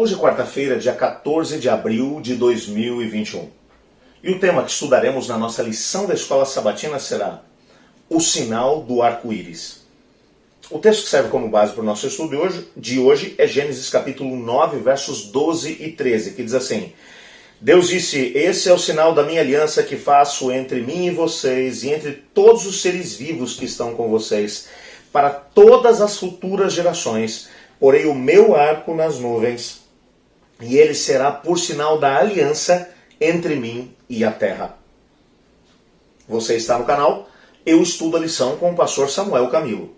Hoje é quarta-feira, dia 14 de abril de 2021. E o tema que estudaremos na nossa lição da Escola Sabatina será o sinal do arco-íris. O texto que serve como base para o nosso estudo de hoje é Gênesis capítulo 9, versos 12 e 13, que diz assim: Deus disse, esse é o sinal da minha aliança que faço entre mim e vocês e entre todos os seres vivos que estão com vocês, para todas as futuras gerações. Porei o meu arco nas nuvens, e ele será por sinal da aliança entre mim e a terra. Você está no canal Eu Estudo a Lição com o pastor Samuel Camilo.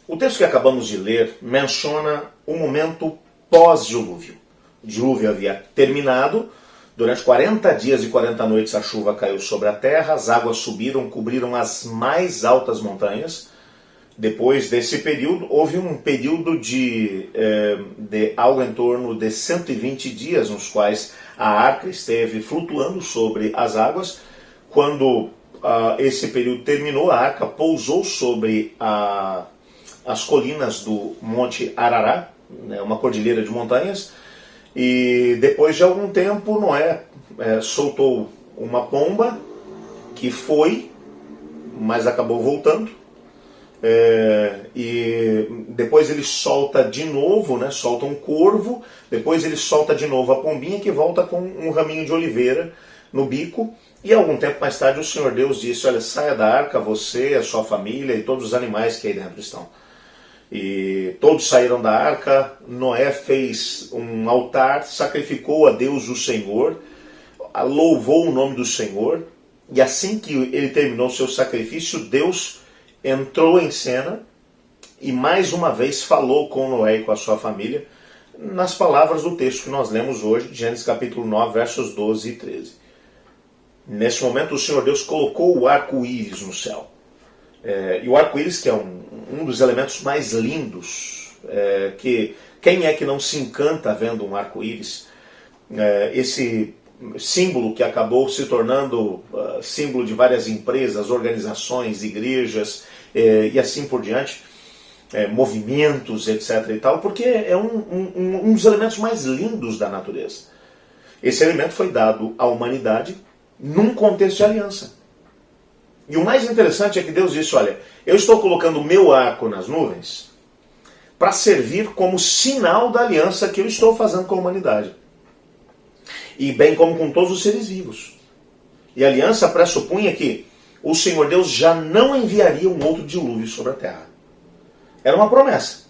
O texto que acabamos de ler menciona o momento pós-dilúvio. O dilúvio havia terminado, durante 40 dias e 40 noites a chuva caiu sobre a terra, as águas subiram, cobriram as mais altas montanhas. Depois desse período, houve um período de algo em torno de 120 dias, nos quais a arca esteve flutuando sobre as águas. Quando esse período terminou, a arca pousou sobre as colinas do Monte Arará, uma cordilheira de montanhas, e depois de algum tempo Noé soltou uma pomba que foi, mas acabou voltando, e depois ele solta de novo, solta um corvo, depois ele solta de novo a pombinha que volta com um raminho de oliveira no bico, e algum tempo mais tarde o Senhor Deus disse, olha, saia da arca, você, a sua família e todos os animais que aí dentro estão. E todos saíram da arca, Noé fez um altar, sacrificou a Deus o Senhor, louvou o nome do Senhor, e assim que ele terminou seu sacrifício, Deus entrou em cena e mais uma vez falou com Noé e com a sua família, nas palavras do texto que nós lemos hoje, Gênesis capítulo 9, versos 12 e 13. Nesse momento o Senhor Deus colocou o arco-íris no céu. E o arco-íris, que é um dos elementos mais lindos, que quem é que não se encanta vendo um arco-íris? Esse símbolo que acabou se tornando símbolo de várias empresas, organizações, igrejas e assim por diante, movimentos, etc. e tal, porque é um dos elementos mais lindos da natureza. Esse elemento foi dado à humanidade num contexto de aliança. E o mais interessante é que Deus disse, olha, eu estou colocando o meu arco nas nuvens para servir como sinal da aliança que eu estou fazendo com a humanidade. E bem como com todos os seres vivos. E a aliança pressupunha que o Senhor Deus já não enviaria um outro dilúvio sobre a terra. Era uma promessa.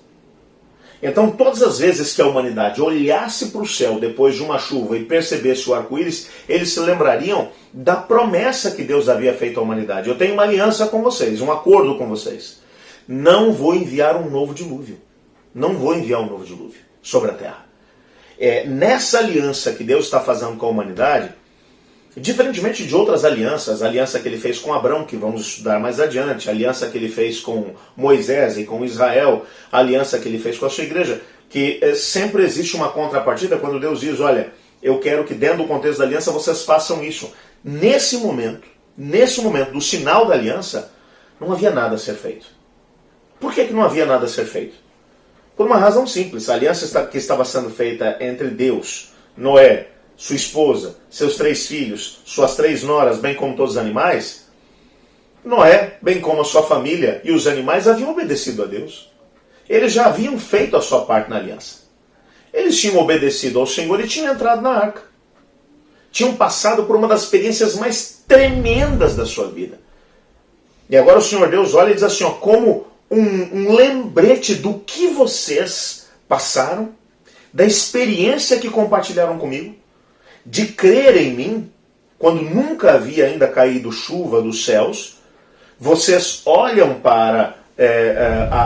Então, todas as vezes que a humanidade olhasse para o céu depois de uma chuva e percebesse o arco-íris, eles se lembrariam da promessa que Deus havia feito à humanidade. Eu tenho uma aliança com vocês, um acordo com vocês. Não vou enviar um novo dilúvio. Não vou enviar um novo dilúvio sobre a terra. Nessa aliança que Deus está fazendo com a humanidade, diferentemente de outras alianças, a aliança que ele fez com Abraão, que vamos estudar mais adiante, a aliança que ele fez com Moisés e com Israel, a aliança que ele fez com a sua igreja, que sempre existe uma contrapartida quando Deus diz, olha, eu quero que dentro do contexto da aliança vocês façam isso. Nesse momento do sinal da aliança, não havia nada a ser feito. Por que não havia nada a ser feito? Por uma razão simples, a aliança que estava sendo feita entre Deus, Noé, sua esposa, seus 3 filhos, suas 3 noras, bem como todos os animais, Noé, bem como a sua família e os animais haviam obedecido a Deus. Eles já haviam feito a sua parte na aliança. Eles tinham obedecido ao Senhor e tinham entrado na arca. Tinham passado por uma das experiências mais tremendas da sua vida. E agora o Senhor Deus olha e diz assim, como um lembrete do que vocês passaram, da experiência que compartilharam comigo, de crer em mim, quando nunca havia ainda caído chuva dos céus, vocês olham para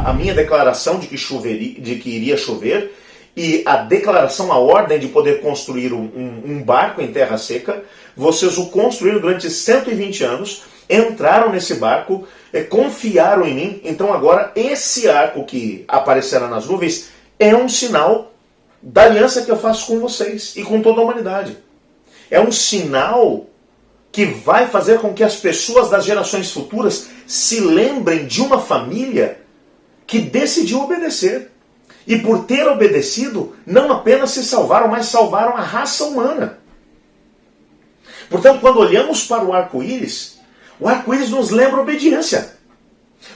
a minha declaração de que iria chover, e a declaração, a ordem de poder construir um barco em terra seca, vocês o construíram durante 120 anos, entraram nesse barco, confiaram em mim. Então agora esse arco que aparecerá nas nuvens é um sinal da aliança que eu faço com vocês e com toda a humanidade. É um sinal que vai fazer com que as pessoas das gerações futuras se lembrem de uma família que decidiu obedecer. E por ter obedecido, não apenas se salvaram, mas salvaram a raça humana. Portanto, quando olhamos para o arco-íris nos lembra obediência.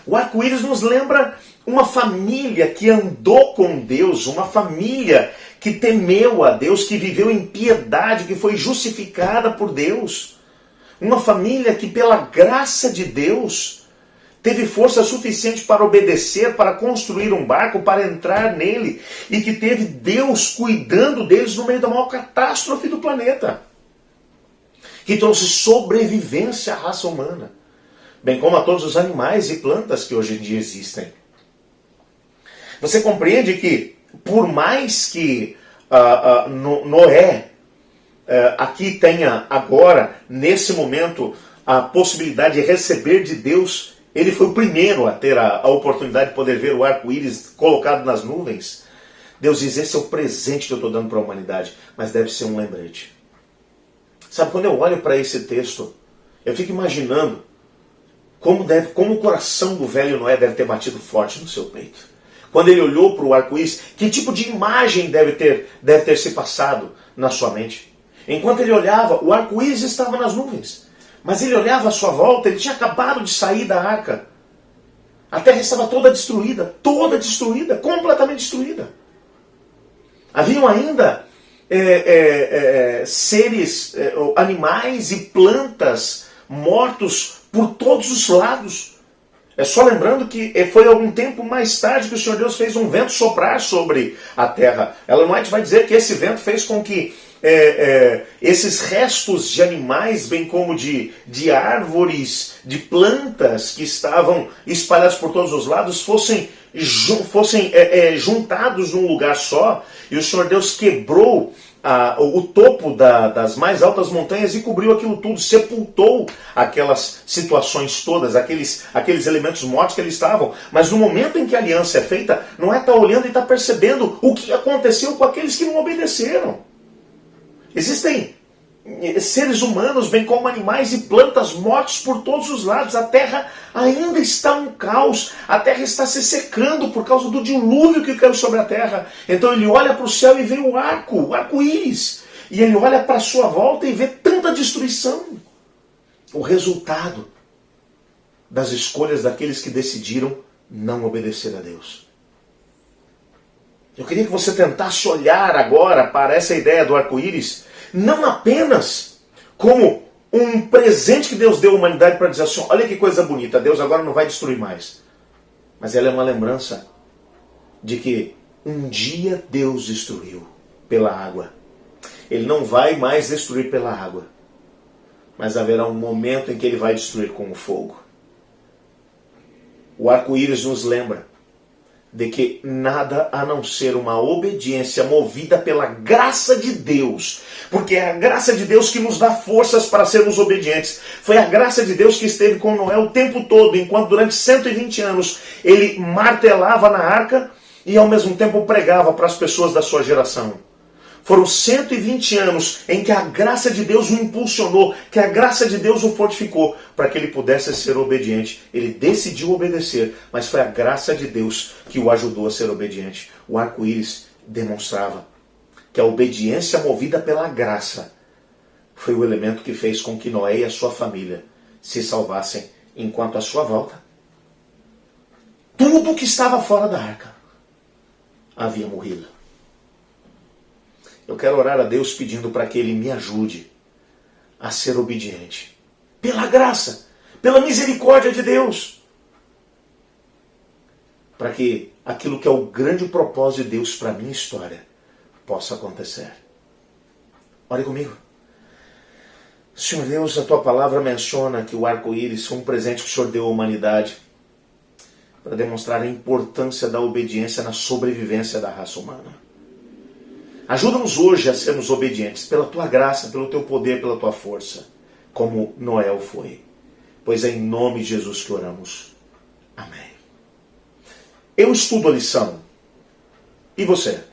O arco-íris nos lembra uma família que andou com Deus, uma família que temeu a Deus, que viveu em piedade, que foi justificada por Deus. Uma família que, pela graça de Deus, teve força suficiente para obedecer, para construir um barco, para entrar nele, e que teve Deus cuidando deles no meio da maior catástrofe do planeta, que trouxe sobrevivência à raça humana, bem como a todos os animais e plantas que hoje em dia existem. Você compreende que, por mais que Noé aqui tenha agora, nesse momento, a possibilidade de receber de Deus, ele foi o primeiro a ter a oportunidade de poder ver o arco-íris colocado nas nuvens. Deus diz, esse é o presente que eu estou dando para a humanidade, mas deve ser um lembrete. Sabe, quando eu olho para esse texto, eu fico imaginando como o coração do velho Noé deve ter batido forte no seu peito. Quando ele olhou para o arco-íris, que tipo de imagem deve ter se passado na sua mente? Enquanto ele olhava, o arco-íris estava nas nuvens. Mas ele olhava à sua volta, ele tinha acabado de sair da arca. A terra estava toda destruída, completamente destruída. Haviam ainda seres, animais e plantas mortos por todos os lados. É só lembrando que foi algum tempo mais tarde que o Senhor Deus fez um vento soprar sobre a terra. Ellen White vai dizer que esse vento fez com que esses restos de animais, bem como de árvores, de plantas que estavam espalhados por todos os lados, fossem juntados num lugar só, e o Senhor Deus quebrou o topo das mais altas montanhas e cobriu aquilo tudo, sepultou aquelas situações todas, aqueles elementos mortos que eles estavam. Mas no momento em que a aliança é feita, não é estar olhando e estar percebendo o que aconteceu com aqueles que não obedeceram. Existem seres humanos, bem como animais e plantas mortos por todos os lados. A terra ainda está um caos. A terra está se secando por causa do dilúvio que caiu sobre a terra. Então ele olha para o céu e vê o arco-íris. E ele olha para a sua volta e vê tanta destruição. O resultado das escolhas daqueles que decidiram não obedecer a Deus. Eu queria que você tentasse olhar agora para essa ideia do arco-íris, não apenas como um presente que Deus deu à humanidade para dizer assim, olha que coisa bonita, Deus agora não vai destruir mais. Mas ela é uma lembrança de que um dia Deus destruiu pela água. Ele não vai mais destruir pela água, mas haverá um momento em que ele vai destruir com o fogo. O arco-íris nos lembra de que nada a não ser uma obediência movida pela graça de Deus, porque é a graça de Deus que nos dá forças para sermos obedientes. Foi a graça de Deus que esteve com Noé o tempo todo, enquanto durante 120 anos ele martelava na arca e ao mesmo tempo pregava para as pessoas da sua geração. Foram 120 anos em que a graça de Deus o impulsionou, que a graça de Deus o fortificou para que ele pudesse ser obediente. Ele decidiu obedecer, mas foi a graça de Deus que o ajudou a ser obediente. O arco-íris demonstrava que a obediência movida pela graça foi o elemento que fez com que Noé e a sua família se salvassem, enquanto à sua volta tudo que estava fora da arca havia morrido. Eu quero orar a Deus pedindo para que Ele me ajude a ser obediente. Pela graça, pela misericórdia de Deus. Para que aquilo que é o grande propósito de Deus para a minha história possa acontecer. Ore comigo. Senhor Deus, a Tua palavra menciona que o arco-íris foi um presente que o Senhor deu à humanidade para demonstrar a importância da obediência na sobrevivência da raça humana. Ajuda-nos hoje a sermos obedientes pela Tua graça, pelo Teu poder, pela Tua força, como Noé foi. pois é em nome de Jesus que oramos. Amém. Eu estudo a lição. E você?